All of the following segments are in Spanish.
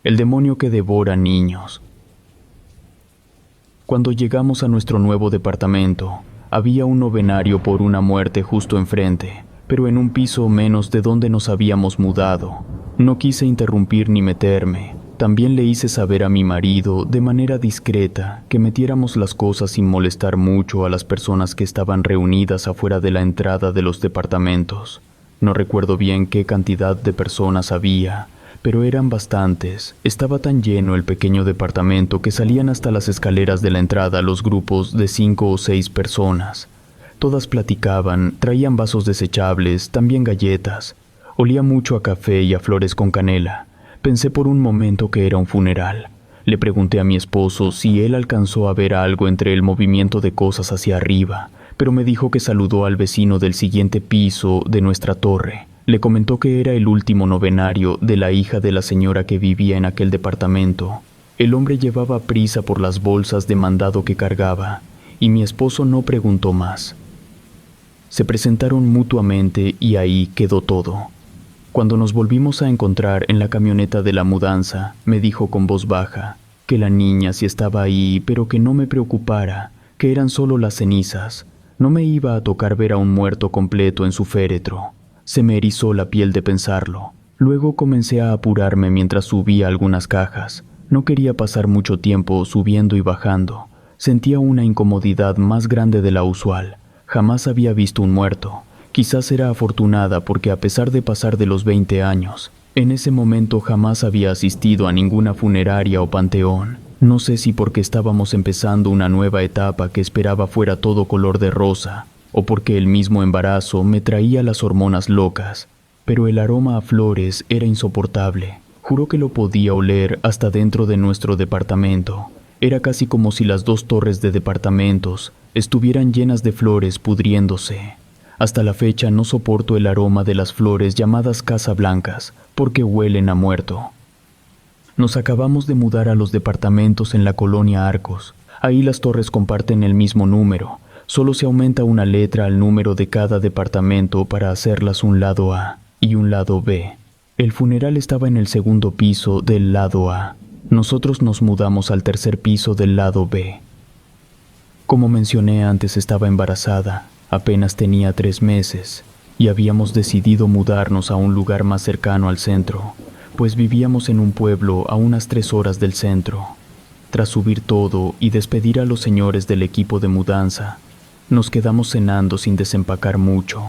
El demonio que devora niños. Cuando llegamos a nuestro nuevo departamento, había un novenario por una muerte justo enfrente, pero en un piso menos de donde nos habíamos mudado. No quise interrumpir ni meterme. También le hice saber a mi marido, de manera discreta, que metiéramos las cosas sin molestar mucho a las personas que estaban reunidas afuera de la entrada de los departamentos. No recuerdo bien qué cantidad de personas había, pero eran bastantes. Estaba tan lleno el pequeño departamento que salían hasta las escaleras de la entrada los grupos de 5 o 6 personas. Todas platicaban, traían vasos desechables, también galletas. Olía mucho a café y a flores con canela. Pensé por un momento que era un funeral. Le pregunté a mi esposo si él alcanzó a ver algo entre el movimiento de cosas hacia arriba, pero me dijo que saludó al vecino del siguiente piso de nuestra torre. Le comentó que era el último novenario de la hija de la señora que vivía en aquel departamento. El hombre llevaba prisa por las bolsas de mandado que cargaba, y mi esposo no preguntó más. Se presentaron mutuamente y ahí quedó todo. Cuando nos volvimos a encontrar en la camioneta de la mudanza, me dijo con voz baja que la niña sí estaba ahí, pero que no me preocupara, que eran solo las cenizas. No me iba a tocar ver a un muerto completo en su féretro. Se me erizó la piel de pensarlo. Luego comencé a apurarme mientras subía algunas cajas. No quería pasar mucho tiempo subiendo y bajando. Sentía una incomodidad más grande de la usual. Jamás había visto un muerto. Quizás era afortunada porque a pesar de pasar de los 20 años, en ese momento jamás había asistido a ninguna funeraria o panteón. No sé si porque estábamos empezando una nueva etapa que esperaba fuera todo color de rosa, o porque el mismo embarazo me traía las hormonas locas, pero el aroma a flores era insoportable. Juro que lo podía oler hasta dentro de nuestro departamento. Era casi como si las 2 torres de departamentos estuvieran llenas de flores pudriéndose. Hasta la fecha no soporto el aroma de las flores llamadas casablancas, porque huelen a muerto. Nos acabamos de mudar a los departamentos en la colonia Arcos. Ahí las torres comparten el mismo número. Solo se aumenta una letra al número de cada departamento para hacerlas un lado A y un lado B. El funeral estaba en el segundo piso del lado A. Nosotros nos mudamos al tercer piso del lado B. Como mencioné antes, estaba embarazada. Apenas tenía 3 meses y habíamos decidido mudarnos a un lugar más cercano al centro, pues vivíamos en un pueblo a unas 3 horas del centro. Tras subir todo y despedir a los señores del equipo de mudanza, nos quedamos cenando sin desempacar mucho.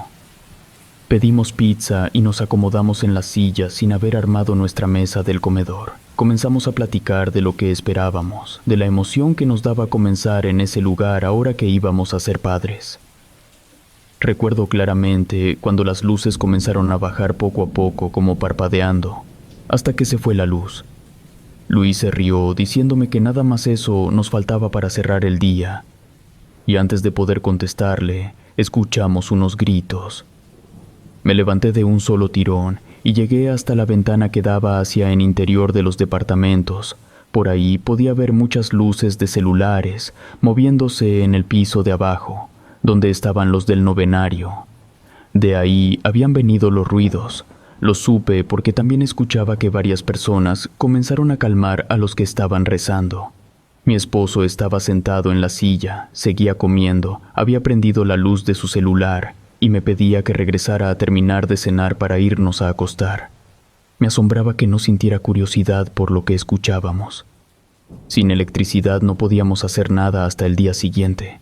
Pedimos pizza y nos acomodamos en las sillas sin haber armado nuestra mesa del comedor. Comenzamos a platicar de lo que esperábamos, de la emoción que nos daba comenzar en ese lugar ahora que íbamos a ser padres. Recuerdo claramente cuando las luces comenzaron a bajar poco a poco como parpadeando, hasta que se fue la luz. Luis se rió diciéndome que nada más eso nos faltaba para cerrar el día, y antes de poder contestarle, escuchamos unos gritos. Me levanté de un solo tirón y llegué hasta la ventana que daba hacia el interior de los departamentos. Por ahí podía ver muchas luces de celulares moviéndose en el piso de abajo, donde estaban los del novenario. De ahí habían venido los ruidos. Lo supe porque también escuchaba que varias personas comenzaron a calmar a los que estaban rezando. Mi esposo estaba sentado en la silla, seguía comiendo, había prendido la luz de su celular y me pedía que regresara a terminar de cenar para irnos a acostar. Me asombraba que no sintiera curiosidad por lo que escuchábamos. Sin electricidad no podíamos hacer nada hasta el día siguiente.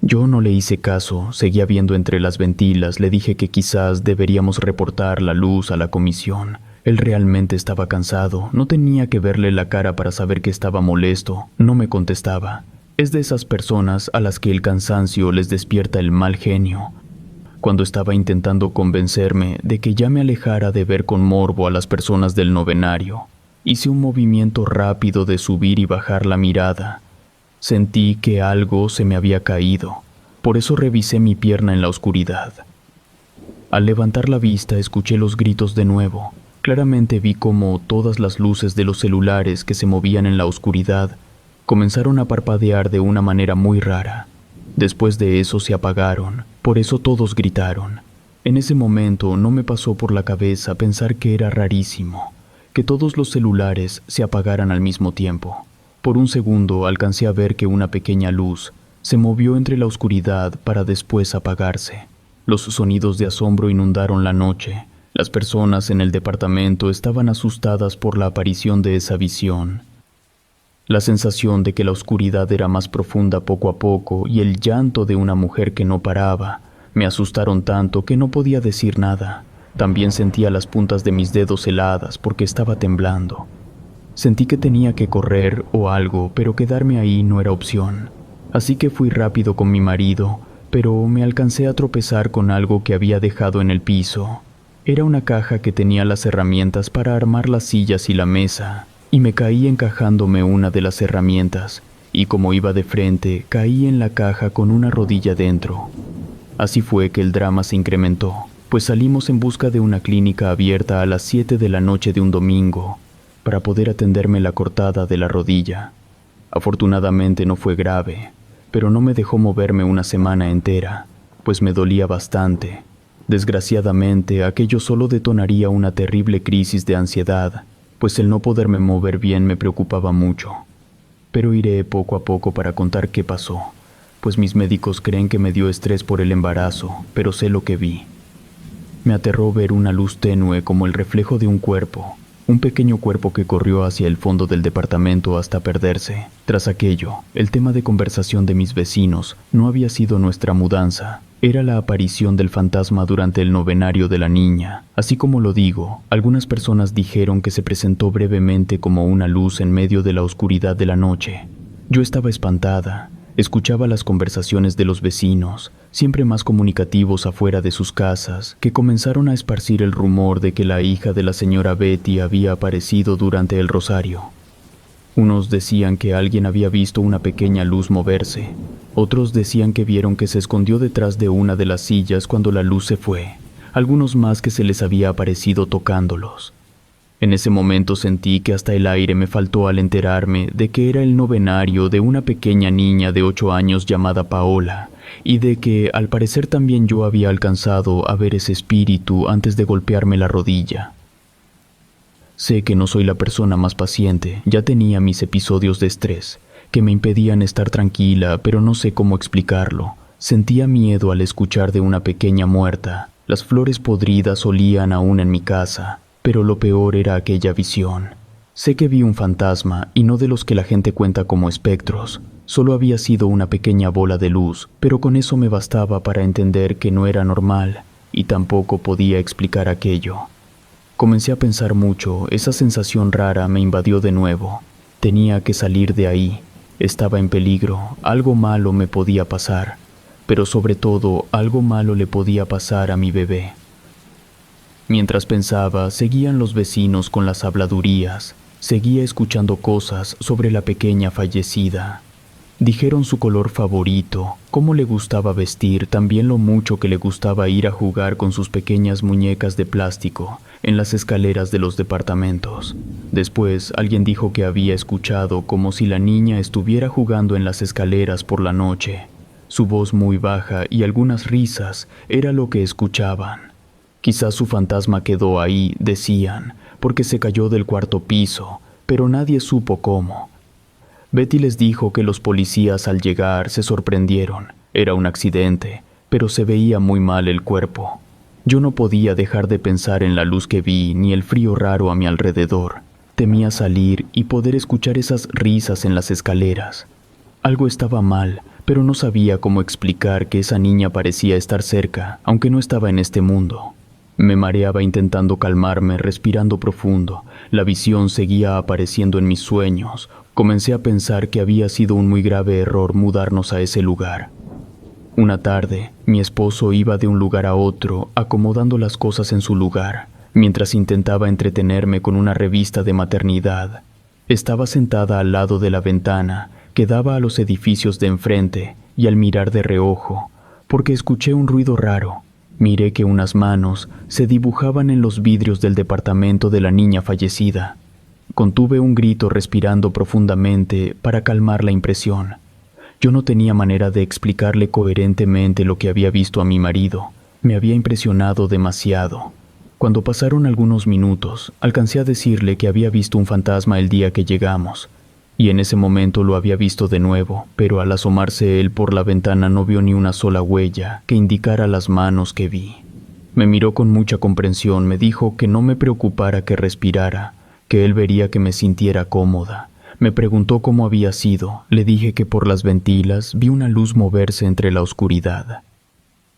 Yo no le hice caso, seguía viendo entre las ventilas, le dije que quizás deberíamos reportar la luz a la comisión. Él realmente estaba cansado, no tenía que verle la cara para saber que estaba molesto, no me contestaba. Es de esas personas a las que el cansancio les despierta el mal genio. Cuando estaba intentando convencerme de que ya me alejara de ver con morbo a las personas del novenario, hice un movimiento rápido de subir y bajar la mirada. Sentí que algo se me había caído, por eso revisé mi pierna en la oscuridad. Al levantar la vista escuché los gritos de nuevo. Claramente vi cómo todas las luces de los celulares que se movían en la oscuridad comenzaron a parpadear de una manera muy rara. Después de eso se apagaron, por eso todos gritaron. En ese momento no me pasó por la cabeza pensar que era rarísimo, que todos los celulares se apagaran al mismo tiempo. Por un segundo alcancé a ver que una pequeña luz se movió entre la oscuridad para después apagarse. Los sonidos de asombro inundaron la noche. Las personas en el departamento estaban asustadas por la aparición de esa visión. La sensación de que la oscuridad era más profunda poco a poco y el llanto de una mujer que no paraba me asustaron tanto que no podía decir nada. También sentía las puntas de mis dedos heladas porque estaba temblando. Sentí que tenía que correr o algo, pero quedarme ahí no era opción. Así que fui rápido con mi marido, pero me alcancé a tropezar con algo que había dejado en el piso. Era una caja que tenía las herramientas para armar las sillas y la mesa, y me caí encajándome una de las herramientas, y como iba de frente, caí en la caja con una rodilla dentro. Así fue que el drama se incrementó, pues salimos en busca de una clínica abierta a las 7 de la noche de un domingo, para poder atenderme la cortada de la rodilla. Afortunadamente no fue grave, pero no me dejó moverme una semana entera, pues me dolía bastante. Desgraciadamente, aquello solo detonaría una terrible crisis de ansiedad, pues el no poderme mover bien me preocupaba mucho. Pero iré poco a poco para contar qué pasó, pues mis médicos creen que me dio estrés por el embarazo, pero sé lo que vi. Me aterró ver una luz tenue como el reflejo de un cuerpo, un pequeño cuerpo que corrió hacia el fondo del departamento hasta perderse. Tras aquello, el tema de conversación de mis vecinos no había sido nuestra mudanza, era la aparición del fantasma durante el novenario de la niña. Así como lo digo, algunas personas dijeron que se presentó brevemente como una luz en medio de la oscuridad de la noche. Yo estaba espantada. Escuchaba las conversaciones de los vecinos, siempre más comunicativos afuera de sus casas, que comenzaron a esparcir el rumor de que la hija de la señora Betty había aparecido durante el rosario. Unos decían que alguien había visto una pequeña luz moverse, otros decían que vieron que se escondió detrás de una de las sillas cuando la luz se fue, algunos más que se les había aparecido tocándolos. En ese momento sentí que hasta el aire me faltó al enterarme de que era el novenario de una pequeña niña de 8 años llamada Paola, y de que al parecer también yo había alcanzado a ver ese espíritu antes de golpearme la rodilla. Sé que no soy la persona más paciente, ya tenía mis episodios de estrés, que me impedían estar tranquila, pero no sé cómo explicarlo. Sentía miedo al escuchar de una pequeña muerta. Las flores podridas olían aún en mi casa. Pero lo peor era aquella visión. Sé que vi un fantasma y no de los que la gente cuenta como espectros. Solo había sido una pequeña bola de luz, pero con eso me bastaba para entender que no era normal y tampoco podía explicar aquello. Comencé a pensar mucho, esa sensación rara me invadió de nuevo. Tenía que salir de ahí. Estaba en peligro, algo malo me podía pasar, pero sobre todo algo malo le podía pasar a mi bebé. Mientras pensaba, seguían los vecinos con las habladurías. Seguía escuchando cosas sobre la pequeña fallecida. Dijeron su color favorito, cómo le gustaba vestir, también lo mucho que le gustaba ir a jugar con sus pequeñas muñecas de plástico en las escaleras de los departamentos. Después, alguien dijo que había escuchado como si la niña estuviera jugando en las escaleras por la noche. Su voz muy baja y algunas risas era lo que escuchaban. Quizás su fantasma quedó ahí, decían, porque se cayó del 4º piso, pero nadie supo cómo. Betty les dijo que los policías al llegar se sorprendieron. Era un accidente, pero se veía muy mal el cuerpo. Yo no podía dejar de pensar en la luz que vi ni el frío raro a mi alrededor. Temía salir y poder escuchar esas risas en las escaleras. Algo estaba mal, pero no sabía cómo explicar que esa niña parecía estar cerca, aunque no estaba en este mundo. Me mareaba intentando calmarme, respirando profundo. La visión seguía apareciendo en mis sueños. Comencé a pensar que había sido un muy grave error mudarnos a ese lugar. Una tarde, mi esposo iba de un lugar a otro, acomodando las cosas en su lugar, mientras intentaba entretenerme con una revista de maternidad. Estaba sentada al lado de la ventana, que daba a los edificios de enfrente, y al mirar de reojo, porque escuché un ruido raro. Miré que unas manos se dibujaban en los vidrios del departamento de la niña fallecida. Contuve un grito respirando profundamente para calmar la impresión. Yo no tenía manera de explicarle coherentemente lo que había visto a mi marido. Me había impresionado demasiado. Cuando pasaron algunos minutos, alcancé a decirle que había visto un fantasma el día que llegamos, y en ese momento lo había visto de nuevo, pero al asomarse él por la ventana no vio ni una sola huella que indicara las manos que vi. Me miró con mucha comprensión, me dijo que no me preocupara, que respirara, que él vería que me sintiera cómoda. Me preguntó cómo había sido, le dije que por las ventilas vi una luz moverse entre la oscuridad.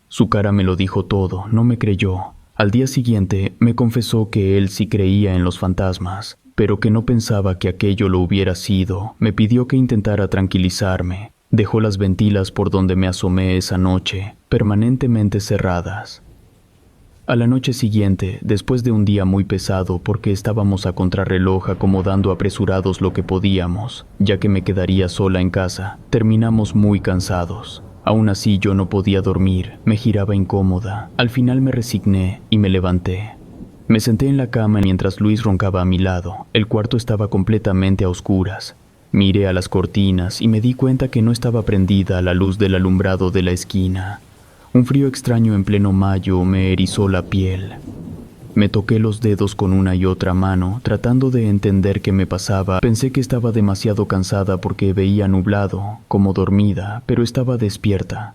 Su cara me lo dijo todo, no me creyó. Al día siguiente me confesó que él sí creía en los fantasmas, pero que no pensaba que aquello lo hubiera sido. Me pidió que intentara tranquilizarme. Dejó las ventilas por donde me asomé esa noche, permanentemente cerradas. A la noche siguiente, después de un día muy pesado porque estábamos a contrarreloj acomodando apresurados lo que podíamos, ya que me quedaría sola en casa, terminamos muy cansados. Aún así yo no podía dormir, me giraba incómoda. Al final me resigné y me levanté. Me senté en la cama mientras Luis roncaba a mi lado. El cuarto estaba completamente a oscuras. Miré a las cortinas y me di cuenta que no estaba prendida la luz del alumbrado de la esquina. Un frío extraño en pleno mayo me erizó la piel. Me toqué los dedos con una y otra mano, tratando de entender qué me pasaba. Pensé que estaba demasiado cansada porque veía nublado, como dormida, pero estaba despierta.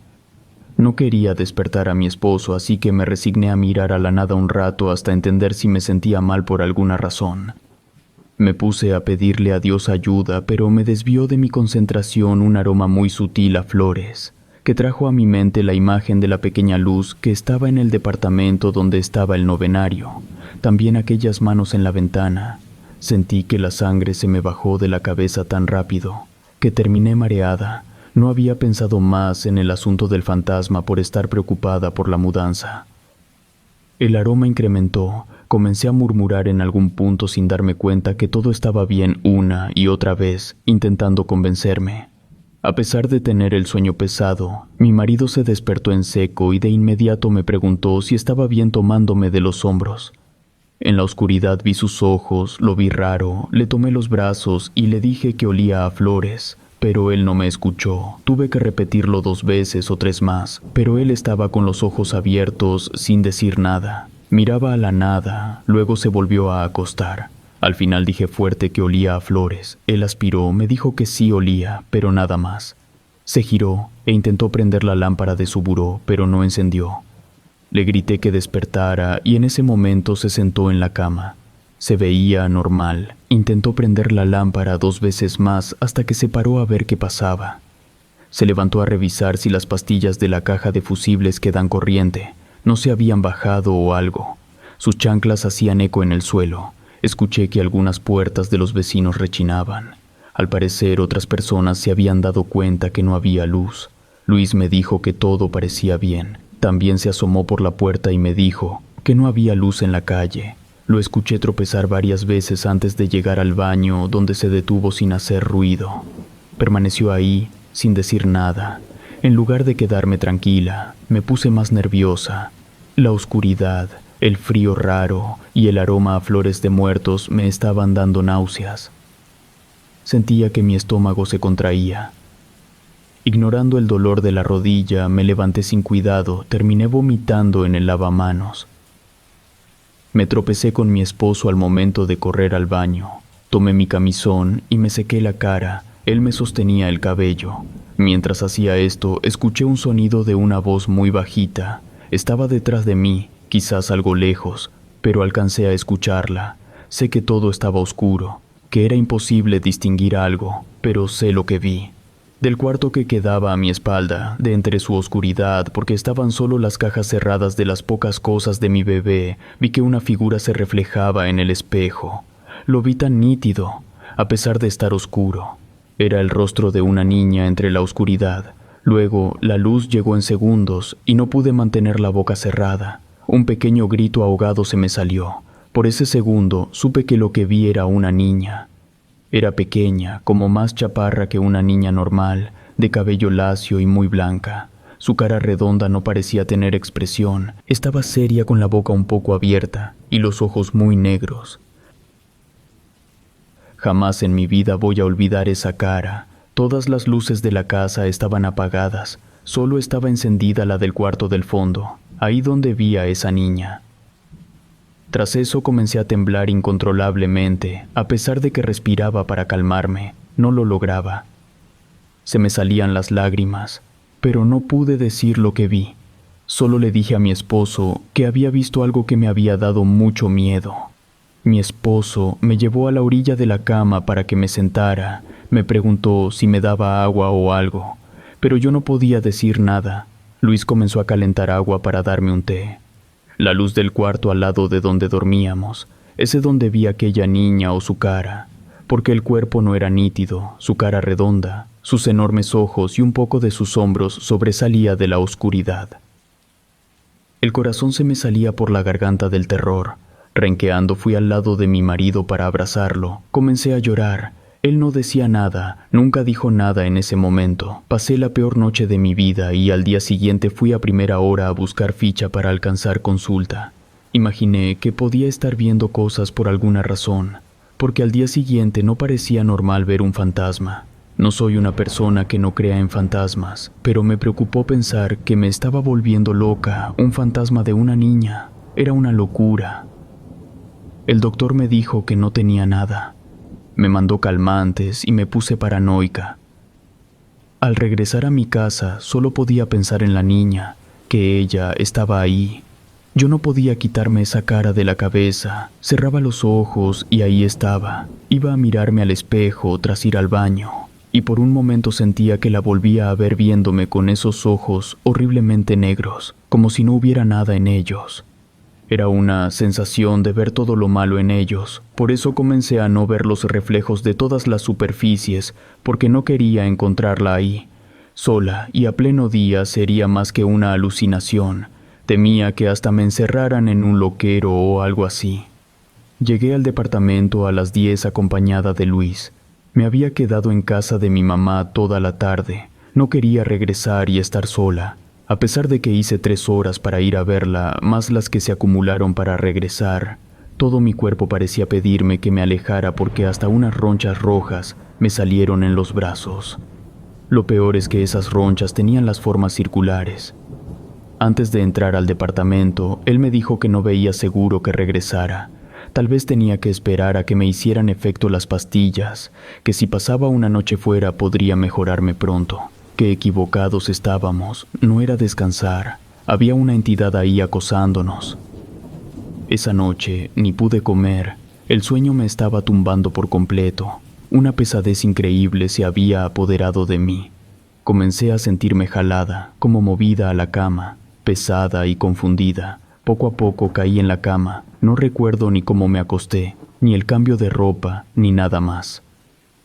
No quería despertar a mi esposo, así que me resigné a mirar a la nada un rato hasta entender si me sentía mal por alguna razón. Me puse a pedirle a Dios ayuda, pero me desvió de mi concentración un aroma muy sutil a flores, que trajo a mi mente la imagen de la pequeña luz que estaba en el departamento donde estaba el novenario, también aquellas manos en la ventana. Sentí que la sangre se me bajó de la cabeza tan rápido, que terminé mareada. No había pensado más en el asunto del fantasma por estar preocupada por la mudanza. El aroma incrementó, comencé a murmurar en algún punto sin darme cuenta que todo estaba bien una y otra vez, intentando convencerme. A pesar de tener el sueño pesado, mi marido se despertó en seco y de inmediato me preguntó si estaba bien tomándome de los hombros. En la oscuridad vi sus ojos, lo vi raro, le tomé los brazos y le dije que olía a flores, pero él no me escuchó. Tuve que repetirlo 2 veces o 3 más, pero él estaba con los ojos abiertos sin decir nada. Miraba a la nada, luego se volvió a acostar. Al final dije fuerte que olía a flores. Él aspiró, me dijo que sí olía, pero nada más. Se giró e intentó prender la lámpara de su buró, pero no encendió. Le grité que despertara y en ese momento se sentó en la cama. Se veía normal. Intentó prender la lámpara 2 veces más hasta que se paró a ver qué pasaba. Se levantó a revisar si las pastillas de la caja de fusibles que dan corriente no se habían bajado o algo. Sus chanclas hacían eco en el suelo. Escuché que algunas puertas de los vecinos rechinaban. Al parecer, otras personas se habían dado cuenta que no había luz. Luis me dijo que todo parecía bien. También se asomó por la puerta y me dijo que no había luz en la calle. Lo escuché tropezar varias veces antes de llegar al baño, donde se detuvo sin hacer ruido. Permaneció ahí, sin decir nada. En lugar de quedarme tranquila, me puse más nerviosa. La oscuridad, el frío raro y el aroma a flores de muertos me estaban dando náuseas. Sentía que mi estómago se contraía. Ignorando el dolor de la rodilla, me levanté sin cuidado, terminé vomitando en el lavamanos. Me tropecé con mi esposo al momento de correr al baño. Tomé mi camisón y me sequé la cara. Él me sostenía el cabello. Mientras hacía esto, escuché un sonido de una voz muy bajita. Estaba detrás de mí, quizás algo lejos, pero alcancé a escucharla. Sé que todo estaba oscuro, que era imposible distinguir algo, pero sé lo que vi. Del cuarto que quedaba a mi espalda, de entre su oscuridad, porque estaban solo las cajas cerradas de las pocas cosas de mi bebé, vi que una figura se reflejaba en el espejo. Lo vi tan nítido, a pesar de estar oscuro. Era el rostro de una niña entre la oscuridad. Luego, la luz llegó en segundos y no pude mantener la boca cerrada. Un pequeño grito ahogado se me salió. Por ese segundo, supe que lo que vi era una niña. Era pequeña, como más chaparra que una niña normal, de cabello lacio y muy blanca. Su cara redonda no parecía tener expresión. Estaba seria con la boca un poco abierta y los ojos muy negros. Jamás en mi vida voy a olvidar esa cara. Todas las luces de la casa estaban apagadas. Solo estaba encendida la del cuarto del fondo, ahí donde vi a esa niña. Tras eso comencé a temblar incontrolablemente, a pesar de que respiraba para calmarme, no lo lograba. Se me salían las lágrimas, pero no pude decir lo que vi. Solo le dije a mi esposo que había visto algo que me había dado mucho miedo. Mi esposo me llevó a la orilla de la cama para que me sentara, me preguntó si me daba agua o algo, pero yo no podía decir nada. Luis comenzó a calentar agua para darme un té. La luz del cuarto al lado de donde dormíamos, ese donde vi a aquella niña o su cara, porque el cuerpo no era nítido, su cara redonda, sus enormes ojos y un poco de sus hombros sobresalía de la oscuridad. El corazón se me salía por la garganta del terror. Renqueando fui al lado de mi marido para abrazarlo. Comencé a llorar. Él no decía nada, nunca dijo nada en ese momento. Pasé la peor noche de mi vida y al día siguiente fui a primera hora a buscar ficha para alcanzar consulta. Imaginé que podía estar viendo cosas por alguna razón, porque al día siguiente no parecía normal ver un fantasma. No soy una persona que no crea en fantasmas, pero me preocupó pensar que me estaba volviendo loca. Un fantasma de una niña. Era una locura. El doctor me dijo que no tenía nada. Me mandó calmantes y me puse paranoica. Al regresar a mi casa, solo podía pensar en la niña, que ella estaba ahí. Yo no podía quitarme esa cara de la cabeza. Cerraba los ojos y ahí estaba. Iba a mirarme al espejo tras ir al baño, y por un momento sentía que la volvía a ver viéndome con esos ojos horriblemente negros, como si no hubiera nada en ellos. Era una sensación de ver todo lo malo en ellos, por eso comencé a no ver los reflejos de todas las superficies, porque no quería encontrarla ahí. Sola y a pleno día sería más que una alucinación. Temía que hasta me encerraran en un loquero o algo así. Llegué al departamento a las 10 acompañada de Luis. Me había quedado en casa de mi mamá toda la tarde. No quería regresar y estar sola. A pesar de que hice 3 horas para ir a verla, más las que se acumularon para regresar, todo mi cuerpo parecía pedirme que me alejara porque hasta unas ronchas rojas me salieron en los brazos. Lo peor es que esas ronchas tenían las formas circulares. Antes de entrar al departamento, él me dijo que no veía seguro que regresara. Tal vez tenía que esperar a que me hicieran efecto las pastillas, que si pasaba una noche fuera podría mejorarme pronto. Qué equivocados estábamos, no era descansar, había una entidad ahí acosándonos. Esa noche ni pude comer, el sueño me estaba tumbando por completo, una pesadez increíble se había apoderado de mí. Comencé a sentirme jalada, como movida a la cama, pesada y confundida. Poco a poco caí en la cama, no recuerdo ni cómo me acosté, ni el cambio de ropa, ni nada más.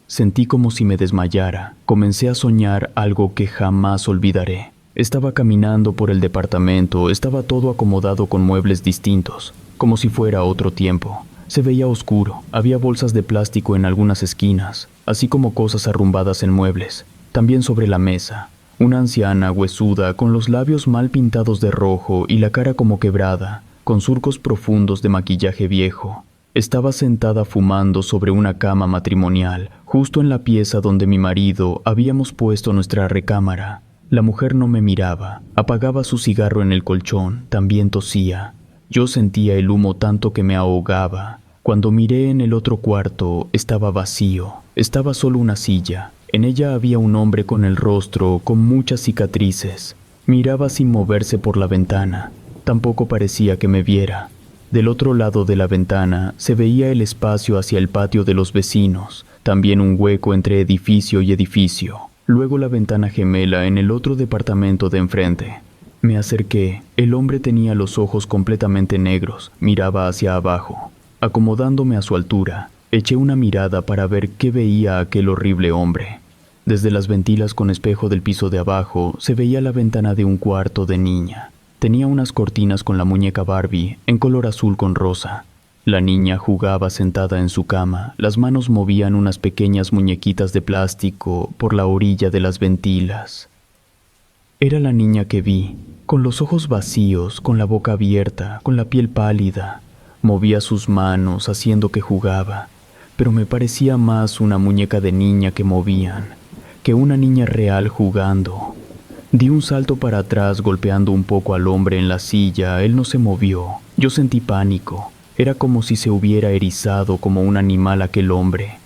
Sentí como si me desmayara. Comencé a soñar algo que jamás olvidaré. Estaba caminando por el departamento, estaba todo acomodado con muebles distintos, como si fuera otro tiempo. Se veía oscuro, había bolsas de plástico en algunas esquinas, así como cosas arrumbadas en muebles. También sobre la mesa, una anciana huesuda con los labios mal pintados de rojo y la cara como quebrada, con surcos profundos de maquillaje viejo. Estaba sentada fumando sobre una cama matrimonial, justo en la pieza donde mi marido habíamos puesto nuestra recámara. La mujer no me miraba, apagaba su cigarro en el colchón, también tosía. Yo sentía el humo tanto que me ahogaba. Cuando miré en el otro cuarto, estaba vacío, estaba solo una silla. En ella había un hombre con el rostro con muchas cicatrices. Miraba sin moverse por la ventana, tampoco parecía que me viera. Del otro lado de la ventana se veía el espacio hacia el patio de los vecinos, también un hueco entre edificio y edificio, luego la ventana gemela en el otro departamento de enfrente. Me acerqué, el hombre tenía los ojos completamente negros, miraba hacia abajo. Acomodándome a su altura, eché una mirada para ver qué veía aquel horrible hombre. Desde las ventilas con espejo del piso de abajo se veía la ventana de un cuarto de niña. Tenía unas cortinas con la muñeca Barbie en color azul con rosa. La niña jugaba sentada en su cama, las manos movían unas pequeñas muñequitas de plástico por la orilla de las ventilas. Era la niña que vi, con los ojos vacíos, con la boca abierta, con la piel pálida. Movía sus manos haciendo que jugaba, pero me parecía más una muñeca de niña que movían, que una niña real jugando. Di un salto para atrás golpeando un poco al hombre en la silla, él no se movió. Yo sentí pánico. Era como si se hubiera erizado como un animal aquel hombre.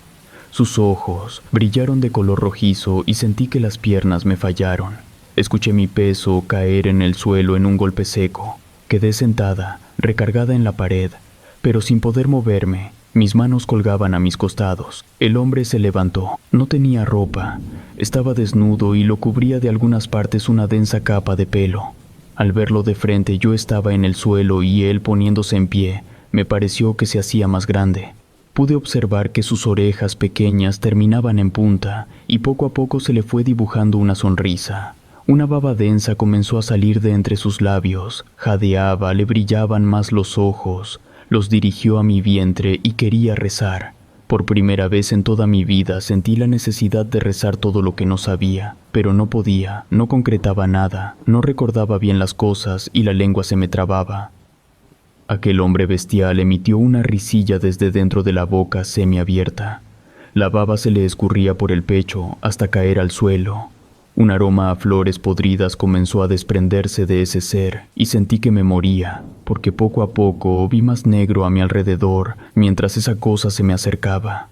Sus ojos brillaron de color rojizo y sentí que las piernas me fallaron. Escuché mi peso caer en el suelo en un golpe seco. Quedé sentada, recargada en la pared, pero sin poder moverme. Mis manos colgaban a mis costados. El hombre se levantó. No tenía ropa. Estaba desnudo y lo cubría de algunas partes una densa capa de pelo. Al verlo de frente, yo estaba en el suelo y él, poniéndose en pie, me pareció que se hacía más grande. Pude observar que sus orejas pequeñas terminaban en punta y poco a poco se le fue dibujando una sonrisa. Una baba densa comenzó a salir de entre sus labios. Jadeaba, le brillaban más los ojos. Los dirigió a mi vientre y quería rezar. Por primera vez en toda mi vida sentí la necesidad de rezar todo lo que no sabía, pero no podía, no concretaba nada, no recordaba bien las cosas y la lengua se me trababa. Aquel hombre bestial emitió una risilla desde dentro de la boca semiabierta. La baba se le escurría por el pecho hasta caer al suelo. Un aroma a flores podridas comenzó a desprenderse de ese ser y sentí que me moría, porque poco a poco vi más negro a mi alrededor mientras esa cosa se me acercaba.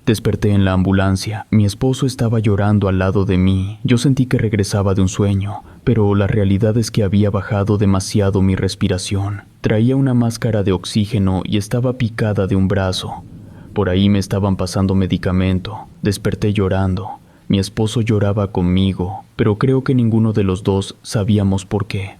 Desperté en la ambulancia. Mi esposo estaba llorando al lado de mí. Yo sentí que regresaba de un sueño, pero la realidad es que había bajado demasiado mi respiración. Traía una máscara de oxígeno y estaba picada de un brazo. Por ahí me estaban pasando medicamento. Desperté llorando. Mi esposo lloraba conmigo, pero creo que ninguno de los dos sabíamos por qué.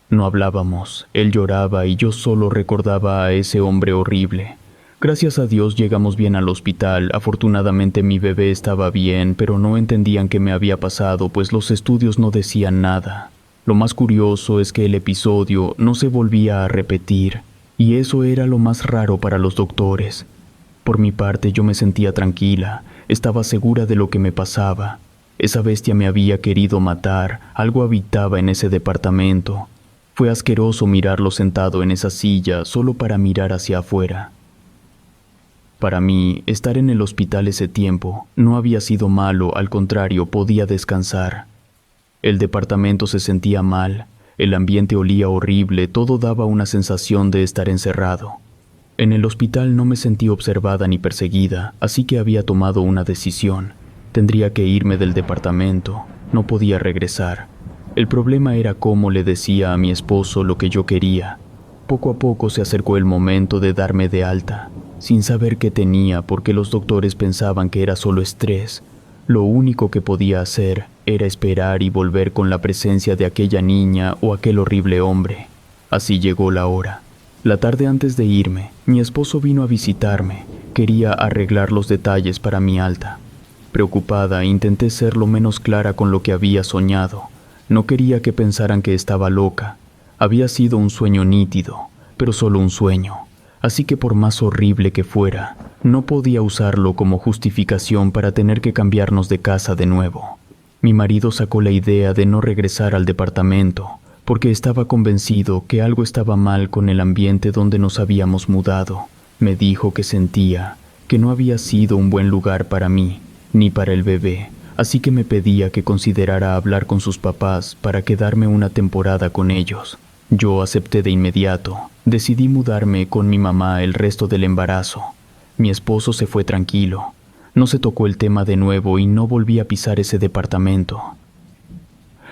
No hablábamos, él lloraba y yo solo recordaba a ese hombre horrible. Gracias a Dios llegamos bien al hospital. Afortunadamente mi bebé estaba bien, pero no entendían qué me había pasado, pues los estudios no decían nada. Lo más curioso es que el episodio no se volvía a repetir, y eso era lo más raro para los doctores. Por mi parte yo me sentía tranquila, estaba segura de lo que me pasaba. Esa bestia me había querido matar, algo habitaba en ese departamento. Fue asqueroso mirarlo sentado en esa silla solo para mirar hacia afuera. Para mí, estar en el hospital ese tiempo no había sido malo, al contrario, podía descansar. El departamento se sentía mal, el ambiente olía horrible, todo daba una sensación de estar encerrado. En el hospital no me sentí observada ni perseguida, así que había tomado una decisión. Tendría que irme del departamento, no podía regresar. El problema era cómo le decía a mi esposo lo que yo quería. Poco a poco se acercó el momento de darme de alta, sin saber qué tenía porque los doctores pensaban que era solo estrés. Lo único que podía hacer era esperar y volver con la presencia de aquella niña o aquel horrible hombre. Así llegó la hora. La tarde antes de irme, mi esposo vino a visitarme. Quería arreglar los detalles para mi alta. Preocupada, intenté ser lo menos clara con lo que había soñado. No quería que pensaran que estaba loca. Había sido un sueño nítido, pero solo un sueño. Así que por más horrible que fuera, no podía usarlo como justificación para tener que cambiarnos de casa de nuevo. Mi marido sacó la idea de no regresar al departamento, porque estaba convencido que algo estaba mal con el ambiente donde nos habíamos mudado. Me dijo que sentía que no había sido un buen lugar para mí, ni para el bebé, así que me pedía que considerara hablar con sus papás para quedarme una temporada con ellos. Yo acepté de inmediato. Decidí mudarme con mi mamá el resto del embarazo. Mi esposo se fue tranquilo. No se tocó el tema de nuevo y no volví a pisar ese departamento.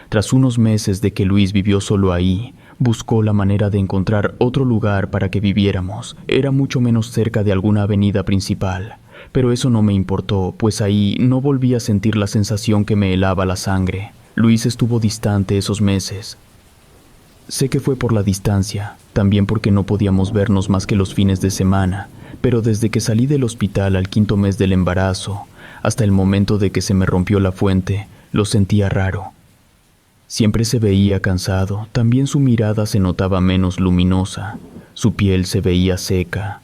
Tras unos meses de que Luis vivió solo ahí, buscó la manera de encontrar otro lugar para que viviéramos. Era mucho menos cerca de alguna avenida principal, pero eso no me importó, pues ahí no volví a sentir la sensación que me helaba la sangre. Luis estuvo distante esos meses. Sé que fue por la distancia, también porque no podíamos vernos más que los fines de semana, pero desde que salí del hospital al 5.º mes del embarazo, hasta el momento de que se me rompió la fuente, lo sentía raro. Siempre se veía cansado, también su mirada se notaba menos luminosa, su piel se veía seca.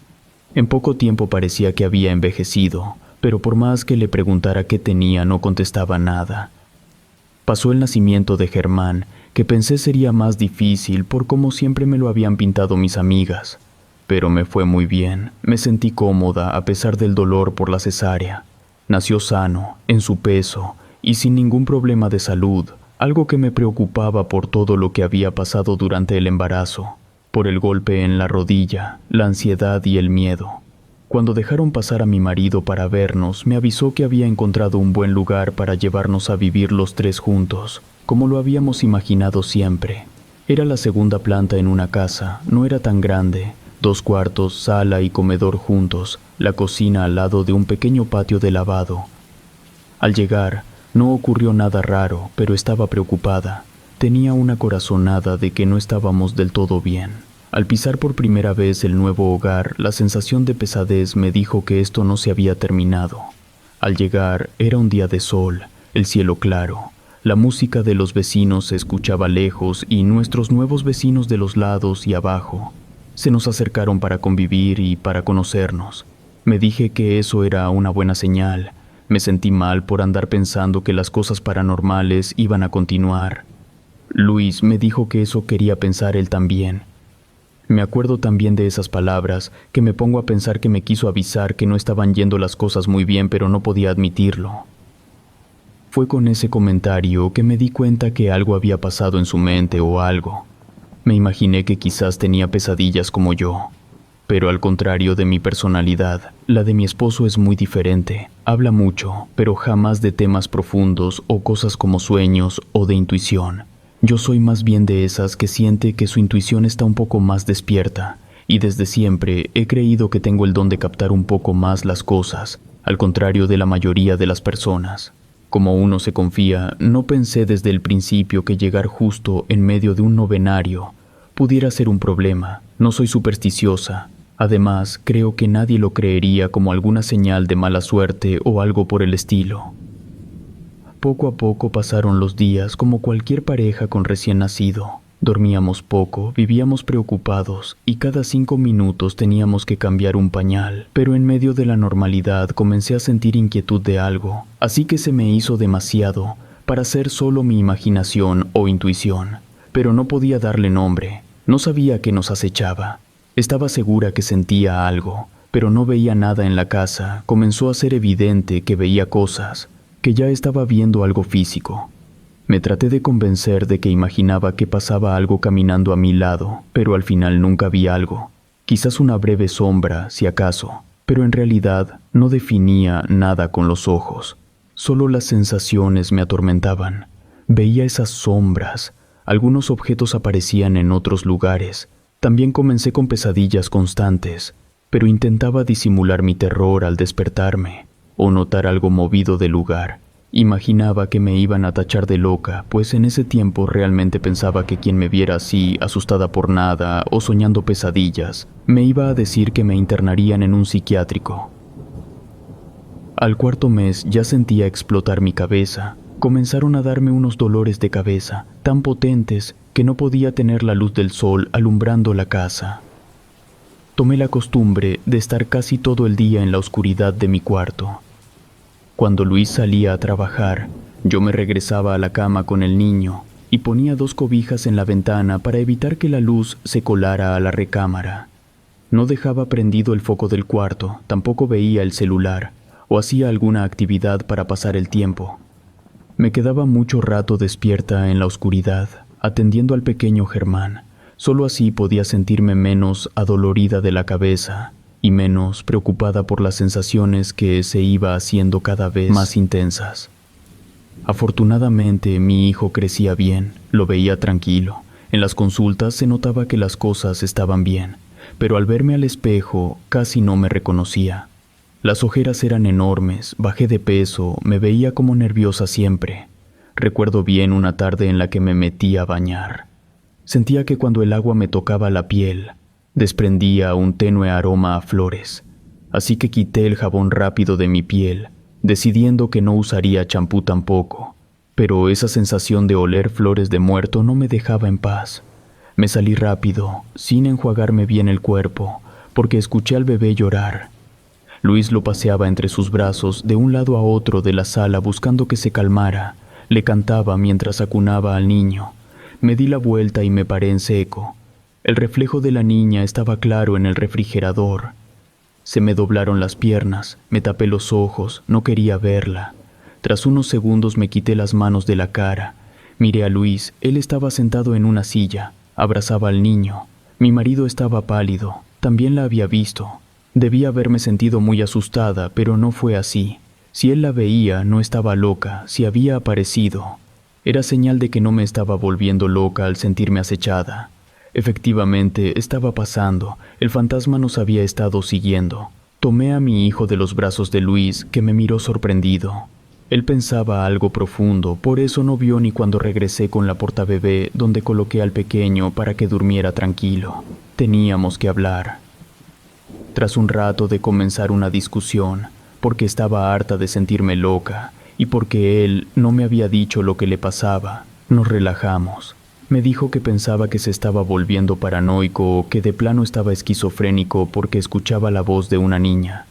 En poco tiempo parecía que había envejecido, pero por más que le preguntara qué tenía no contestaba nada. Pasó el nacimiento de Germán, que pensé sería más difícil por cómo siempre me lo habían pintado mis amigas. Pero me fue muy bien, me sentí cómoda a pesar del dolor por la cesárea. Nació sano, en su peso y sin ningún problema de salud, algo que me preocupaba por todo lo que había pasado durante el embarazo. por el golpe en la rodilla, la ansiedad y el miedo. Cuando dejaron pasar a mi marido para vernos, me avisó que había encontrado un buen lugar para llevarnos a vivir los tres juntos, como lo habíamos imaginado siempre. Era la segunda planta en una casa, no era tan grande, 2 cuartos, sala y comedor juntos, la cocina al lado de un pequeño patio de lavado. Al llegar, no ocurrió nada raro, pero estaba preocupada. Tenía una corazonada de que no estábamos del todo bien. Al pisar por primera vez el nuevo hogar, la sensación de pesadez me dijo que esto no se había terminado. Al llegar, era un día de sol, el cielo claro. La música de los vecinos se escuchaba lejos y nuestros nuevos vecinos de los lados y abajo se nos acercaron para convivir y para conocernos. Me dije que eso era una buena señal. Me sentí mal por andar pensando que las cosas paranormales iban a continuar. Luis me dijo que eso quería pensar él también. Me acuerdo también de esas palabras, que me pongo a pensar que me quiso avisar que no estaban yendo las cosas muy bien, pero no podía admitirlo. Fue con ese comentario que me di cuenta que algo había pasado en su mente o algo. Me imaginé que quizás tenía pesadillas como yo. Pero al contrario de mi personalidad, la de mi esposo es muy diferente. Habla mucho, pero jamás de temas profundos o cosas como sueños o de intuición. Yo soy más bien de esas que siente que su intuición está un poco más despierta, y desde siempre he creído que tengo el don de captar un poco más las cosas, al contrario de la mayoría de las personas. Como uno se confía, no pensé desde el principio que llegar justo en medio de un novenario pudiera ser un problema. No soy supersticiosa. Además, creo que nadie lo creería como alguna señal de mala suerte o algo por el estilo. Poco a poco pasaron los días como cualquier pareja con recién nacido. Dormíamos poco, vivíamos preocupados y cada 5 minutos teníamos que cambiar un pañal. Pero en medio de la normalidad comencé a sentir inquietud de algo, así que se me hizo demasiado para ser solo mi imaginación o intuición. Pero no podía darle nombre, no sabía qué nos acechaba. Estaba segura que sentía algo, pero no veía nada en la casa. Comenzó a ser evidente que veía cosas, que ya estaba viendo algo físico. Me traté de convencer de que imaginaba que pasaba algo caminando a mi lado, pero al final nunca vi algo. Quizás una breve sombra, si acaso, pero en realidad no definía nada con los ojos. Solo las sensaciones me atormentaban. Veía esas sombras, algunos objetos aparecían en otros lugares. También comencé con pesadillas constantes, pero intentaba disimular mi terror al despertarme o notar algo movido del lugar. Imaginaba que me iban a tachar de loca, pues en ese tiempo realmente pensaba que quien me viera así, asustada por nada o soñando pesadillas, me iba a decir que me internarían en un psiquiátrico. Al 4.º mes ya sentía explotar mi cabeza. Comenzaron a darme unos dolores de cabeza tan potentes que no podía tener la luz del sol alumbrando la casa. Tomé la costumbre de estar casi todo el día en la oscuridad de mi cuarto. Cuando Luis salía a trabajar, yo me regresaba a la cama con el niño y ponía 2 cobijas en la ventana para evitar que la luz se colara a la recámara. No dejaba prendido el foco del cuarto, tampoco veía el celular o hacía alguna actividad para pasar el tiempo. Me quedaba mucho rato despierta en la oscuridad, atendiendo al pequeño Germán. Solo así podía sentirme menos adolorida de la cabeza y menos preocupada por las sensaciones que se iba haciendo cada vez más intensas. Afortunadamente, mi hijo crecía bien, lo veía tranquilo. En las consultas se notaba que las cosas estaban bien, pero al verme al espejo casi no me reconocía. Las ojeras eran enormes, bajé de peso, me veía como nerviosa siempre. Recuerdo bien una tarde en la que me metí a bañar. Sentía que cuando el agua me tocaba la piel, desprendía un tenue aroma a flores, así que quité el jabón rápido de mi piel, decidiendo que no usaría champú tampoco. Pero esa sensación de oler flores de muerto no me dejaba en paz. Me salí rápido, sin enjuagarme bien el cuerpo, porque escuché al bebé llorar. Luis lo paseaba entre sus brazos de un lado a otro de la sala buscando que se calmara. Le cantaba mientras acunaba al niño. Me di la vuelta y me paré en seco. El reflejo de la niña estaba claro en el refrigerador. Se me doblaron las piernas, me tapé los ojos, no quería verla. Tras unos segundos me quité las manos de la cara. Miré a Luis, él estaba sentado en una silla, abrazaba al niño. Mi marido estaba pálido, también la había visto. Debía haberme sentido muy asustada, pero no fue así. Si él la veía, no estaba loca, si había aparecido. Era señal de que no me estaba volviendo loca al sentirme acechada. Efectivamente, estaba pasando, el fantasma nos había estado siguiendo. Tomé a mi hijo de los brazos de Luis, que me miró sorprendido. Él pensaba algo profundo, por eso no vio ni cuando regresé con la portabebé donde coloqué al pequeño para que durmiera tranquilo. Teníamos que hablar. Tras un rato de comenzar una discusión, porque estaba harta de sentirme loca y porque él no me había dicho lo que le pasaba, nos relajamos. Me dijo que pensaba que se estaba volviendo paranoico o que de plano estaba esquizofrénico porque escuchaba la voz de una niña.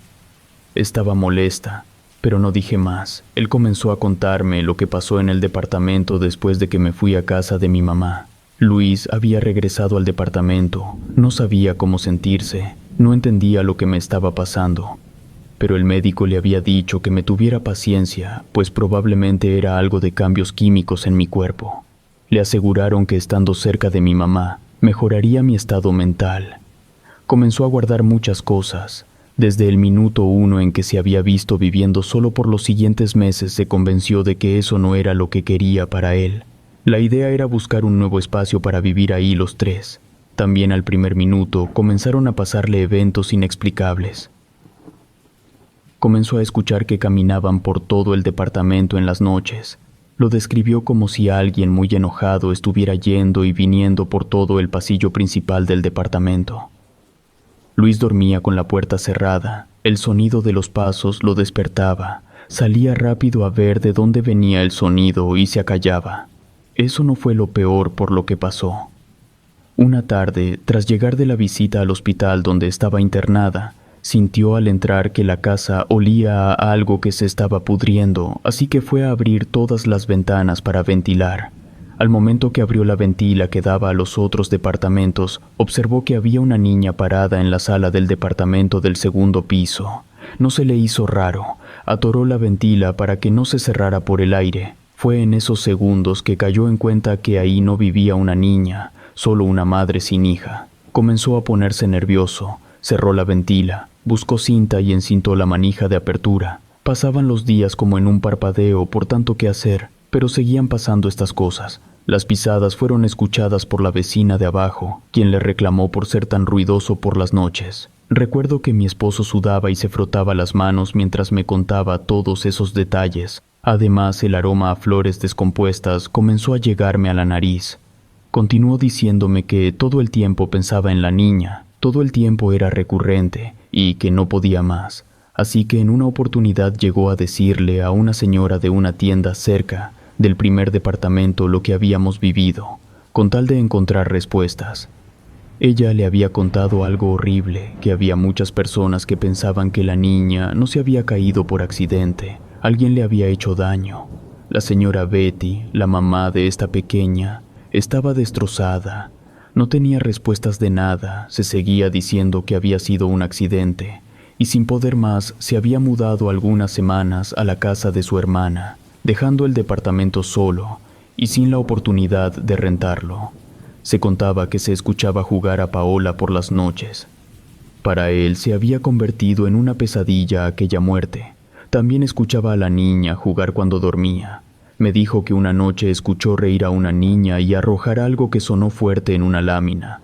Estaba molesta, pero no dije más. Él comenzó a contarme lo que pasó en el departamento después de que me fui a casa de mi mamá. Luis había regresado al departamento, no sabía cómo sentirse, no entendía lo que me estaba pasando. Pero el médico le había dicho que me tuviera paciencia, pues probablemente era algo de cambios químicos en mi cuerpo. Le aseguraron que estando cerca de mi mamá, mejoraría mi estado mental. Comenzó a guardar muchas cosas. Desde el minuto 1 en que se había visto viviendo solo por los siguientes meses, se convenció de que eso no era lo que quería para él. La idea era buscar un nuevo espacio para vivir ahí los tres. También al primer minuto comenzaron a pasarle eventos inexplicables. Comenzó a escuchar que caminaban por todo el departamento en las noches. Lo describió como si alguien muy enojado estuviera yendo y viniendo por todo el pasillo principal del departamento. Luis dormía con la puerta cerrada. El sonido de los pasos lo despertaba. Salía rápido a ver de dónde venía el sonido y se acallaba. Eso no fue lo peor por lo que pasó. Una tarde, tras llegar de la visita al hospital donde estaba internada, sintió al entrar que la casa olía a algo que se estaba pudriendo, así que fue a abrir todas las ventanas para ventilar. Al momento que abrió la ventila que daba a los otros departamentos, observó que había una niña parada en la sala del departamento del segundo piso. No se le hizo raro, atoró la ventila para que no se cerrara por el aire. Fue en esos segundos que cayó en cuenta que ahí no vivía una niña, solo una madre sin hija. Comenzó a ponerse nervioso, cerró la ventila, buscó cinta y encintó la manija de apertura. Pasaban los días como en un parpadeo por tanto que hacer, pero seguían pasando estas cosas. Las pisadas fueron escuchadas por la vecina de abajo, quien le reclamó por ser tan ruidoso por las noches. Recuerdo que mi esposo sudaba y se frotaba las manos mientras me contaba todos esos detalles. Además, el aroma a flores descompuestas comenzó a llegarme a la nariz. Continuó diciéndome que todo el tiempo pensaba en la niña, todo el tiempo era recurrente y que no podía más. Así que en una oportunidad llegó a decirle a una señora de una tienda cerca del primer departamento lo que habíamos vivido, con tal de encontrar respuestas. Ella le había contado algo horrible, que había muchas personas que pensaban que la niña no se había caído por accidente, alguien le había hecho daño. La señora Betty, la mamá de esta pequeña, estaba destrozada. No tenía respuestas de nada, se seguía diciendo que había sido un accidente, y sin poder más se había mudado algunas semanas a la casa de su hermana, dejando el departamento solo y sin la oportunidad de rentarlo. Se contaba que se escuchaba jugar a Paola por las noches. Para él se había convertido en una pesadilla aquella muerte. También escuchaba a la niña jugar cuando dormía. Me dijo que una noche escuchó reír a una niña y arrojar algo que sonó fuerte en una lámina.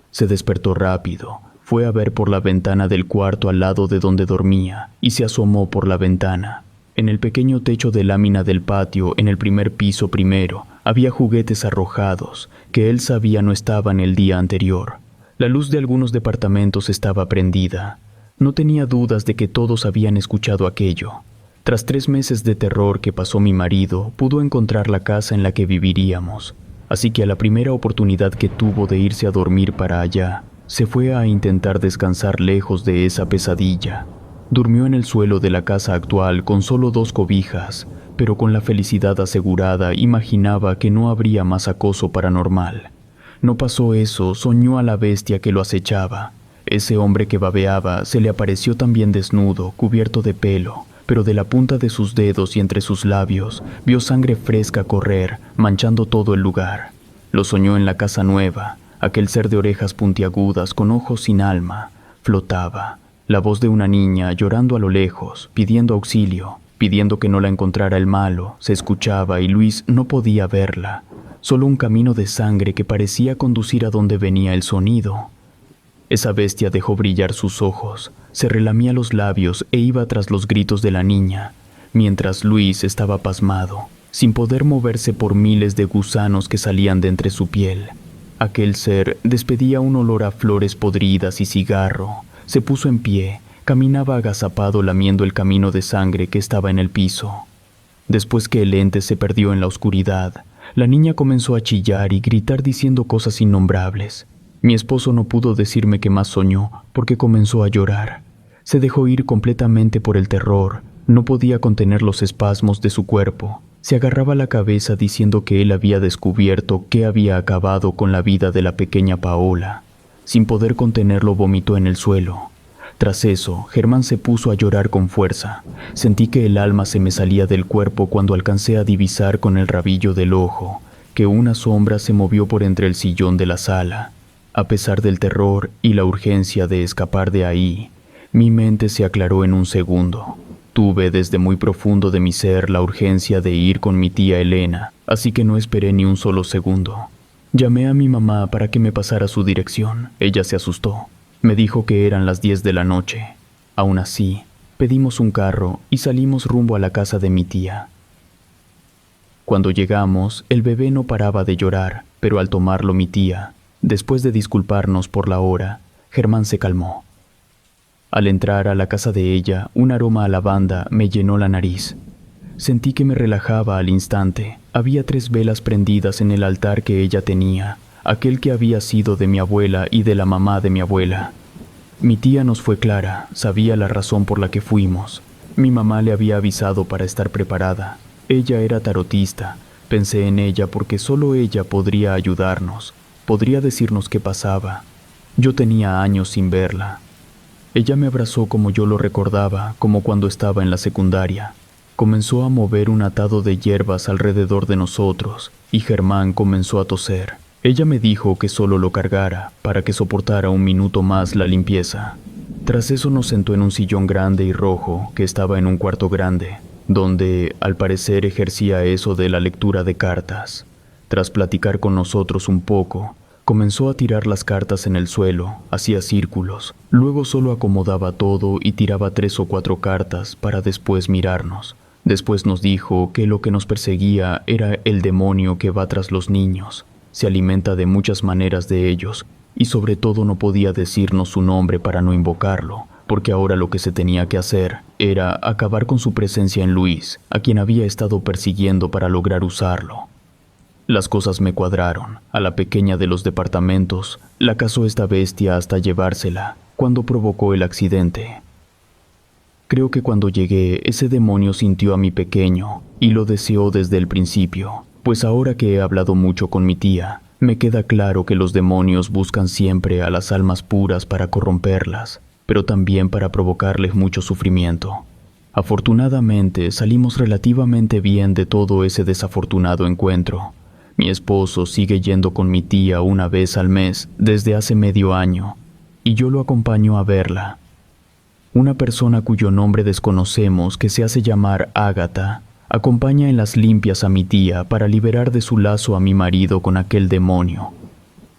Se despertó rápido, fue a ver por la ventana del cuarto al lado de donde dormía y se asomó por la ventana. En el pequeño techo de lámina del patio, en el primer piso primero, había juguetes arrojados, que él sabía no estaban el día anterior. La luz de algunos departamentos estaba prendida. No tenía dudas de que todos habían escuchado aquello. Tras 3 meses de terror que pasó mi marido, pudo encontrar la casa en la que viviríamos. Así que a la primera oportunidad que tuvo de irse a dormir para allá, se fue a intentar descansar lejos de esa pesadilla. Durmió en el suelo de la casa actual con solo 2 cobijas, pero con la felicidad asegurada imaginaba que no habría más acoso paranormal. No pasó eso, soñó a la bestia que lo acechaba. Ese hombre que babeaba se le apareció también desnudo, cubierto de pelo, pero de la punta de sus dedos y entre sus labios vio sangre fresca correr, manchando todo el lugar. Lo soñó en la casa nueva. Aquel ser de orejas puntiagudas con ojos sin alma flotaba. La voz de una niña llorando a lo lejos, pidiendo auxilio, pidiendo que no la encontrara el malo, se escuchaba y Luis no podía verla. Solo un camino de sangre que parecía conducir a donde venía el sonido. Esa bestia dejó brillar sus ojos, se relamía los labios e iba tras los gritos de la niña, mientras Luis estaba pasmado, sin poder moverse por miles de gusanos que salían de entre su piel. Aquel ser despedía un olor a flores podridas y cigarro. Se puso en pie, caminaba agazapado lamiendo el camino de sangre que estaba en el piso. Después que el ente se perdió en la oscuridad, la niña comenzó a chillar y gritar diciendo cosas innombrables. Mi esposo no pudo decirme qué más soñó porque comenzó a llorar. Se dejó ir completamente por el terror. No podía contener los espasmos de su cuerpo. Se agarraba la cabeza diciendo que él había descubierto que había acabado con la vida de la pequeña Paola. Sin poder contenerlo, vomitó en el suelo. Tras eso, Germán se puso a llorar con fuerza. Sentí que el alma se me salía del cuerpo cuando alcancé a divisar con el rabillo del ojo que una sombra se movió por entre el sillón de la sala. A pesar del terror y la urgencia de escapar de ahí, mi mente se aclaró en un segundo. Tuve desde muy profundo de mi ser la urgencia de ir con mi tía Elena, así que no esperé ni un solo segundo. Llamé a mi mamá para que me pasara su dirección. Ella se asustó. Me dijo que eran las 10 de la noche. Aún así, pedimos un carro y salimos rumbo a la casa de mi tía. Cuando llegamos, el bebé no paraba de llorar, pero al tomarlo mi tía, después de disculparnos por la hora, Germán se calmó. Al entrar a la casa de ella, un aroma a lavanda me llenó la nariz. Sentí que me relajaba al instante. Había 3 velas prendidas en el altar que ella tenía, aquel que había sido de mi abuela y de la mamá de mi abuela. Mi tía nos fue clara, sabía la razón por la que fuimos. Mi mamá le había avisado para estar preparada. Ella era tarotista. Pensé en ella porque solo ella podría ayudarnos, podría decirnos qué pasaba. Yo tenía años sin verla. Ella me abrazó como yo lo recordaba, como cuando estaba en la secundaria. Comenzó a mover un atado de hierbas alrededor de nosotros, y Germán comenzó a toser. Ella me dijo que solo lo cargara, para que soportara un minuto más la limpieza. Tras eso nos sentó en un sillón grande y rojo, que estaba en un cuarto grande, donde, al parecer, ejercía eso de la lectura de cartas. Tras platicar con nosotros un poco, comenzó a tirar las cartas en el suelo, hacía círculos, luego solo acomodaba todo y tiraba 3 o 4 cartas para después mirarnos. Después nos dijo que lo que nos perseguía era el demonio que va tras los niños. Se alimenta de muchas maneras de ellos, y sobre todo no podía decirnos su nombre para no invocarlo, porque ahora lo que se tenía que hacer era acabar con su presencia en Luis, a quien había estado persiguiendo para lograr usarlo. Las cosas me cuadraron. A la pequeña de los departamentos la cazó esta bestia hasta llevársela, cuando provocó el accidente. Creo que cuando llegué, ese demonio sintió a mi pequeño y lo deseó desde el principio, pues ahora que he hablado mucho con mi tía, me queda claro que los demonios buscan siempre a las almas puras para corromperlas, pero también para provocarles mucho sufrimiento. Afortunadamente, salimos relativamente bien de todo ese desafortunado encuentro. Mi esposo sigue yendo con mi tía 1 vez al mes desde hace medio año, y yo lo acompaño a verla. Una persona cuyo nombre desconocemos, que se hace llamar Ágata, acompaña en las limpias a mi tía para liberar de su lazo a mi marido con aquel demonio.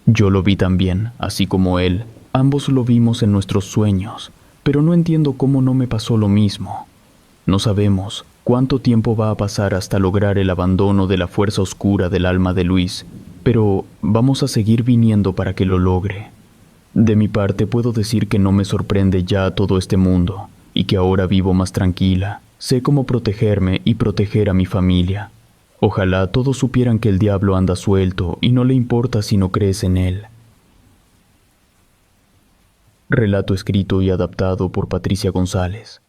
Yo lo vi también, así como él. Ambos lo vimos en nuestros sueños, pero no entiendo cómo no me pasó lo mismo. No sabemos cuánto tiempo va a pasar hasta lograr el abandono de la fuerza oscura del alma de Luis, pero vamos a seguir viniendo para que lo logre. De mi parte puedo decir que no me sorprende ya todo este mundo, y que ahora vivo más tranquila. Sé cómo protegerme y proteger a mi familia. Ojalá todos supieran que el diablo anda suelto y no le importa si no crees en él. Relato escrito y adaptado por Patricia González.